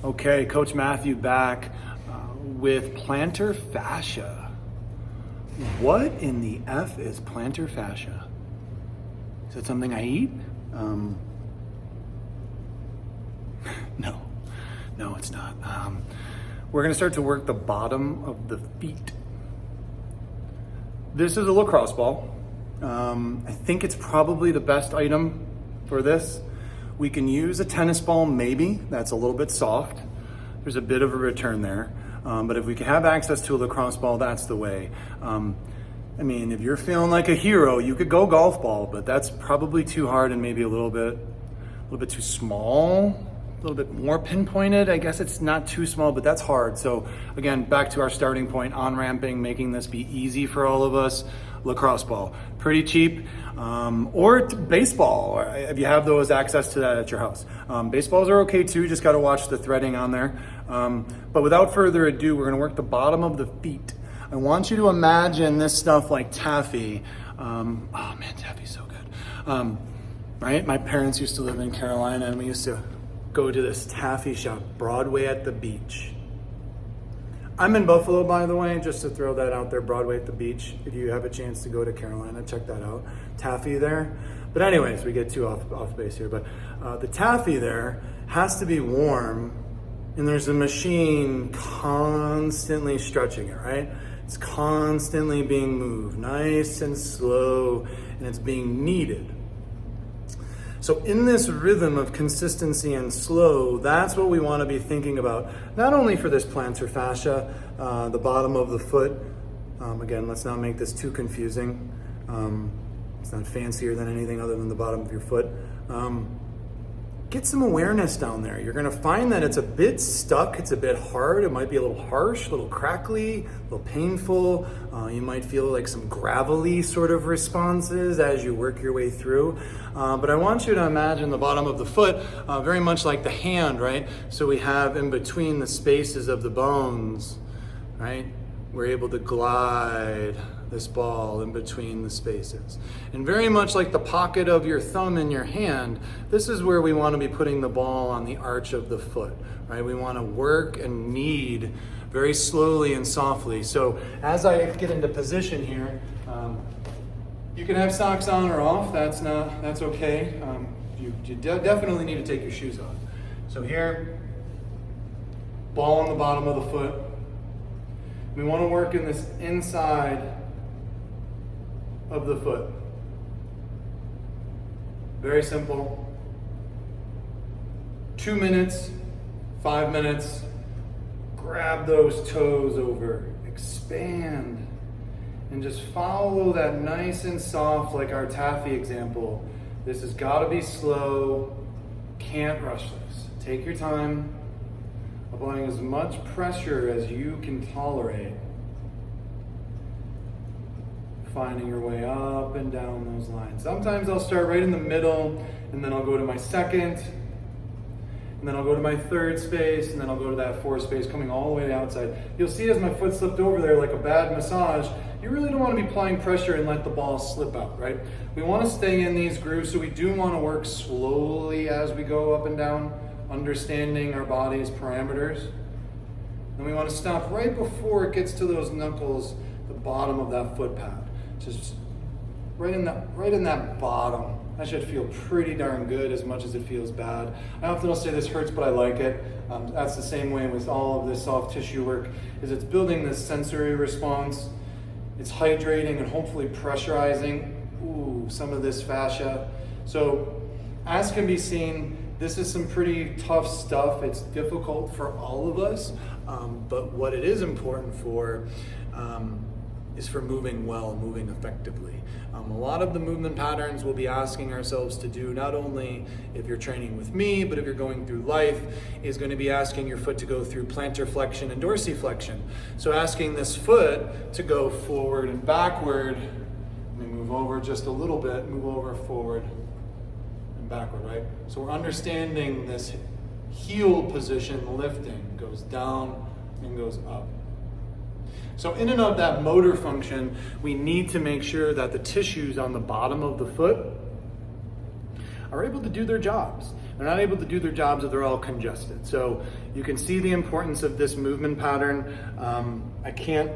Okay, Coach Matthew back with plantar fascia. What in the F is plantar fascia? Is it something I eat? No, it's not. We're gonna start to work the bottom of the feet. This is a lacrosse ball. I think it's probably the best item for this. We can use a tennis ball, maybe. That's a little bit soft. There's a bit of a return there. But if we can have access to a lacrosse ball, that's the way. I mean, if you're feeling like a hero, you could go golf ball, but that's probably too hard and maybe a little bit too small, a little bit more pinpointed. I guess it's not too small, but that's hard. So again, back to our starting point, on-ramping, making this be easy for all of us. Lacrosse ball, pretty cheap, or baseball, if you have those access to that at your house. Baseballs are okay too, just gotta watch the threading on there. But without further ado, we're gonna work the bottom of the feet. I want you to imagine this stuff like taffy. Oh man, taffy's so good. Right, my parents used to live in Carolina and we used to go to this taffy shop, Broadway at the beach. I'm in Buffalo, by the way, just to throw that out there, Broadway at the beach. If you have a chance to go to Carolina, check that out. Taffy there. But anyways, we get too off base here. But the taffy there has to be warm, and there's a machine constantly stretching it, right? It's constantly being moved, nice and slow, and it's being kneaded. So in this rhythm of consistency and slow, that's what we want to be thinking about, not only for this plantar fascia, the bottom of the foot. Again, let's not make this too confusing. It's not fancier than anything other than the bottom of your foot. Get some awareness down there. You're gonna find that it's a bit stuck, it's a bit hard, it might be a little harsh, a little crackly, a little painful. You might feel like some gravelly sort of responses as you work your way through. But I want you to imagine the bottom of the foot very much like the hand, right? So we have in between the spaces of the bones, right? We're able to glide this ball in between the spaces. And very much like the pocket of your thumb in your hand, this is where we want to be putting the ball on the arch of the foot, right? We want to work and knead very slowly and softly. So as I get into position here, you can have socks on or off, that's okay. You definitely need to take your shoes off. So here, ball on the bottom of the foot. We want to work in this inside of the foot. Very simple. 2 minutes, 5 minutes. Grab those toes over, expand, and just follow that nice and soft like our taffy example. This has got to be slow. Can't rush this. Take your time, applying as much pressure as you can tolerate. Finding your way up and down those lines. Sometimes I'll start right in the middle, and then I'll go to my second, and then I'll go to my third space, and then I'll go to that fourth space, coming all the way to the outside. You'll see as my foot slipped over there like a bad massage, you really don't want to be applying pressure and let the ball slip out, right? We want to stay in these grooves, so we do want to work slowly as we go up and down, understanding our body's parameters. And we want to stop right before it gets to those knuckles, the bottom of that foot pad. Just right in that bottom. That should feel pretty darn good as much as it feels bad. I often will say this hurts, but I like it. That's the same way with all of this soft tissue work, is it's building this sensory response. It's hydrating and hopefully pressurizing some of this fascia. So as can be seen, this is some pretty tough stuff. It's difficult for all of us, but what it is important for is for moving well, moving effectively. A lot of the movement patterns we'll be asking ourselves to do, not only if you're training with me, but if you're going through life, is going to be asking your foot to go through plantar flexion and dorsiflexion. So asking this foot to go forward and backward. Let me move over just a little bit, move over, forward, and backward, right? So we're understanding this heel position lifting, goes down and goes up. So in and of that motor function, we need to make sure that the tissues on the bottom of the foot are able to do their jobs. They're not able to do their jobs if they're all congested. So you can see the importance of this movement pattern. I can't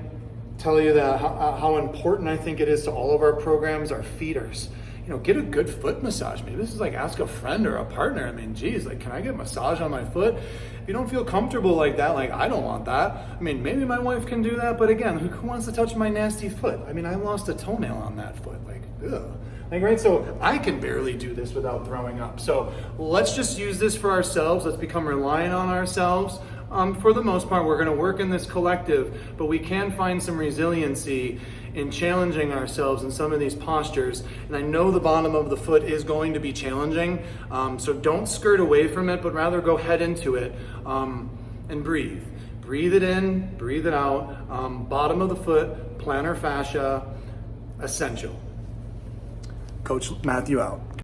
tell you that how important I think it is to all of our programs, our feeders. You know, get a good foot massage. Maybe this is like ask a friend or a partner. I mean, geez, like, can I get a massage on my foot? If you don't feel comfortable like that, like, I don't want that. I mean, maybe my wife can do that, but again, who wants to touch my nasty foot? I mean, I lost a toenail on that foot, like, ugh. Like, right, so I can barely do this without throwing up. So let's just use this for ourselves. Let's become reliant on ourselves. For the most part, we're gonna work in this collective, but we can find some resiliency in challenging ourselves in some of these postures. And I know the bottom of the foot is going to be challenging, so don't skirt away from it, but rather go head into it and breathe. Breathe it in, breathe it out. Bottom of the foot, plantar fascia, essential. Coach Matthew out.